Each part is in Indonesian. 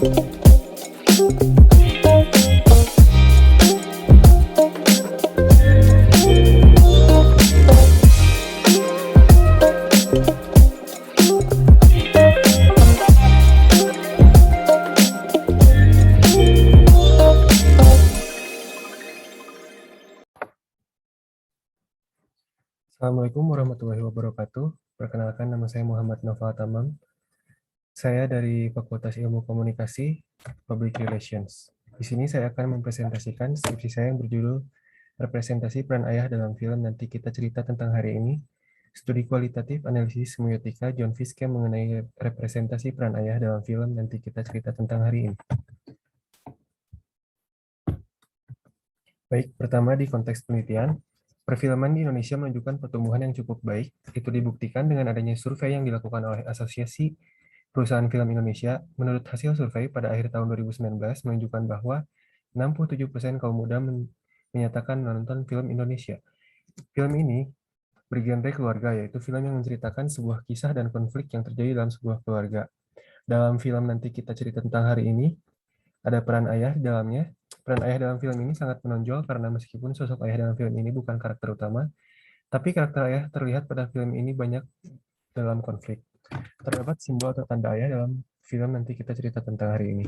Assalamualaikum warahmatullahi wabarakatuh. Perkenalkan, nama saya Muhammad Noval Tamam. Saya dari Fakultas Ilmu Komunikasi, Public Relations. Di sini saya akan mempresentasikan skripsi saya yang berjudul Representasi Peran Ayah dalam Film Nanti Kita Cerita Tentang Hari Ini, Studi Kualitatif Analisis Semiotika John Fiske mengenai representasi peran ayah dalam film Nanti Kita Cerita Tentang Hari Ini. Baik, pertama di konteks penelitian, perfilman di Indonesia menunjukkan pertumbuhan yang cukup baik. Itu dibuktikan dengan adanya survei yang dilakukan oleh Asosiasi Perusahaan Film Indonesia. Menurut hasil survei pada akhir tahun 2019 menunjukkan bahwa 67% kaum muda menyatakan menonton film Indonesia. Film ini bergenre keluarga, yaitu film yang menceritakan sebuah kisah dan konflik yang terjadi dalam sebuah keluarga. Dalam film Nanti Kita Cerita Tentang Hari Ini, ada peran ayah di dalamnya. Peran ayah dalam film ini sangat menonjol karena meskipun sosok ayah dalam film ini bukan karakter utama, tapi karakter ayah terlihat pada film ini banyak dalam konflik. Terdapat simbol atau tanda ayah dalam film Nanti Kita Cerita Tentang Hari Ini.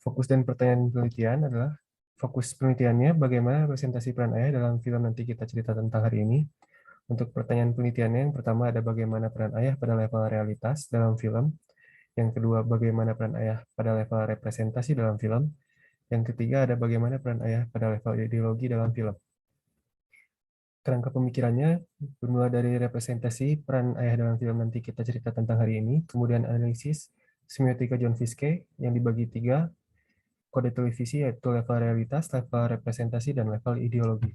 Fokus dan pertanyaan penelitian adalah fokus penelitiannya bagaimana representasi peran ayah dalam film Nanti Kita Cerita Tentang Hari Ini. Untuk pertanyaan penelitiannya, yang pertama ada bagaimana peran ayah pada level realitas dalam film. Yang kedua, bagaimana peran ayah pada level representasi dalam film. Yang ketiga, ada bagaimana peran ayah pada level ideologi dalam film. Kerangka pemikirannya bermula dari representasi peran ayah dalam film Nanti Kita Cerita Tentang Hari Ini, kemudian analisis semiotika John Fiske yang dibagi 3 kode televisi, yaitu level realitas, level representasi, dan level ideologi.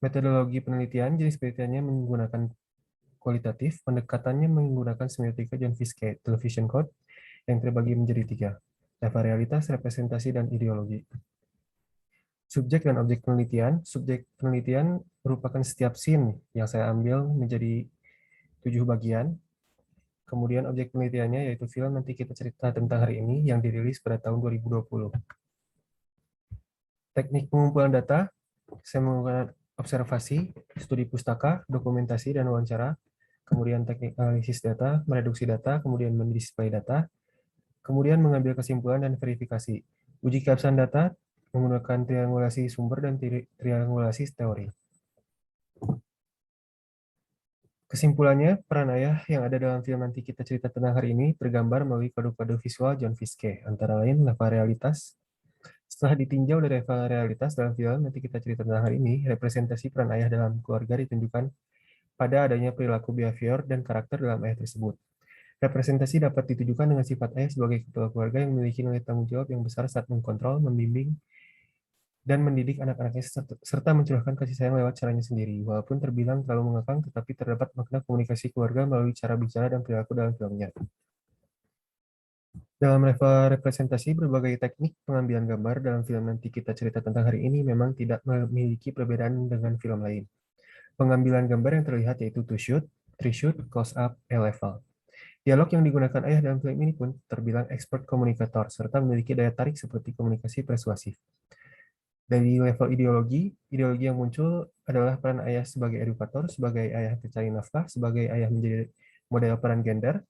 Metodologi penelitian, jenis penelitiannya menggunakan kualitatif, pendekatannya menggunakan semiotika John Fiske, television code, yang terbagi menjadi 3, level realitas, representasi, dan ideologi. Subjek dan objek penelitian. Subjek penelitian merupakan setiap scene yang saya ambil menjadi 7 bagian. Kemudian objek penelitiannya yaitu film Nanti Kita Cerita Tentang Hari Ini yang dirilis pada tahun 2020. Teknik pengumpulan data, saya menggunakan observasi, studi pustaka, dokumentasi, dan wawancara. Kemudian teknik analisis data, mereduksi data, kemudian mendisplay data, kemudian mengambil kesimpulan dan verifikasi. Uji keabsahan data menggunakan triangulasi sumber dan triangulasi teori. Kesimpulannya, peran ayah yang ada dalam film Nanti Kita Cerita Tentang Hari Ini tergambar melalui kode-kode visual John Fiske, antara lain level realitas. Setelah ditinjau dari level realitas dalam film Nanti Kita Cerita Tentang Hari Ini, representasi peran ayah dalam keluarga ditunjukkan pada adanya perilaku behavior dan karakter dalam ayah tersebut. Representasi dapat ditujukan dengan sifat ayah sebagai ketua keluarga yang memiliki nilai tanggung jawab yang besar saat mengkontrol, membimbing, dan mendidik anak-anaknya serta mencurahkan kasih sayang lewat caranya sendiri. Walaupun terbilang terlalu mengekang, tetapi terdapat makna komunikasi keluarga melalui cara bicara dan perilaku dalam filmnya. Dalam level representasi, berbagai teknik pengambilan gambar dalam film Nanti Kita Cerita Tentang Hari Ini memang tidak memiliki perbedaan dengan film lain. Pengambilan gambar yang terlihat yaitu two shoot, three shoot, close up, level. Dialog yang digunakan ayah dalam film ini pun terbilang expert komunikator, serta memiliki daya tarik seperti komunikasi persuasif. Dari level ideologi, ideologi yang muncul adalah peran ayah sebagai edukator, sebagai ayah pencari nafkah, sebagai ayah menjadi model peran gender.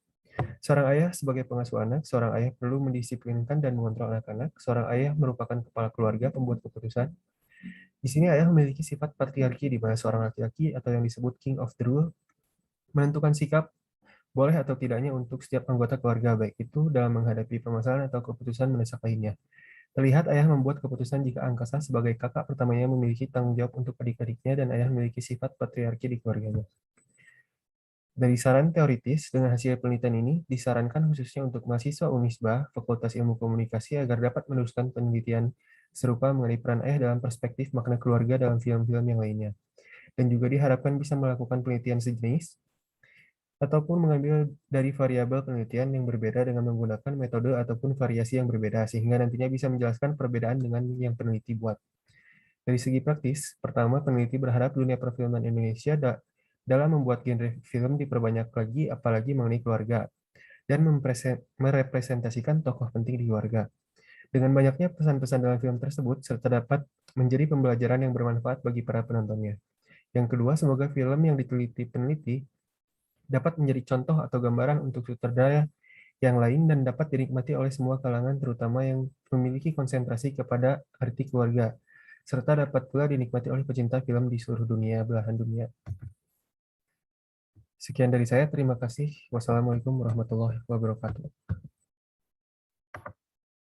Seorang ayah sebagai pengasuh anak, seorang ayah perlu mendisiplinkan dan mengontrol anak-anak, seorang ayah merupakan kepala keluarga, pembuat keputusan. Di sini ayah memiliki sifat patriarki di mana seorang laki-laki atau yang disebut king of the rule menentukan sikap boleh atau tidaknya untuk setiap anggota keluarga, baik itu dalam menghadapi permasalahan atau keputusan mendesak lainnya. Terlihat ayah membuat keputusan jika angkasa sebagai kakak pertamanya memiliki tanggung jawab untuk adik-adiknya dan ayah memiliki sifat patriarki di keluarganya. Dari saran teoritis, dengan hasil penelitian ini, disarankan khususnya untuk mahasiswa Unisba, Fakultas Ilmu Komunikasi agar dapat meneruskan penelitian serupa mengenai peran ayah dalam perspektif makna keluarga dalam film-film yang lainnya. Dan juga diharapkan bisa melakukan penelitian sejenis, ataupun mengambil dari variabel penelitian yang berbeda dengan menggunakan metode ataupun variasi yang berbeda, sehingga nantinya bisa menjelaskan perbedaan dengan yang peneliti buat. Dari segi praktis, pertama, peneliti berharap dunia perfilman Indonesia dalam membuat genre film diperbanyak lagi, apalagi mengenai keluarga. dan merepresentasikan tokoh penting di keluarga. Dengan banyaknya pesan-pesan dalam film tersebut, serta dapat menjadi pembelajaran yang bermanfaat bagi para penontonnya. Yang kedua, semoga film yang diteliti peneliti dapat menjadi contoh atau gambaran untuk sutradara yang lain dan dapat dinikmati oleh semua kalangan, terutama yang memiliki konsentrasi kepada arti keluarga, serta dapat pula dinikmati oleh pecinta film di seluruh dunia, belahan dunia. Sekian dari saya, terima kasih. Wassalamualaikum warahmatullahi wabarakatuh.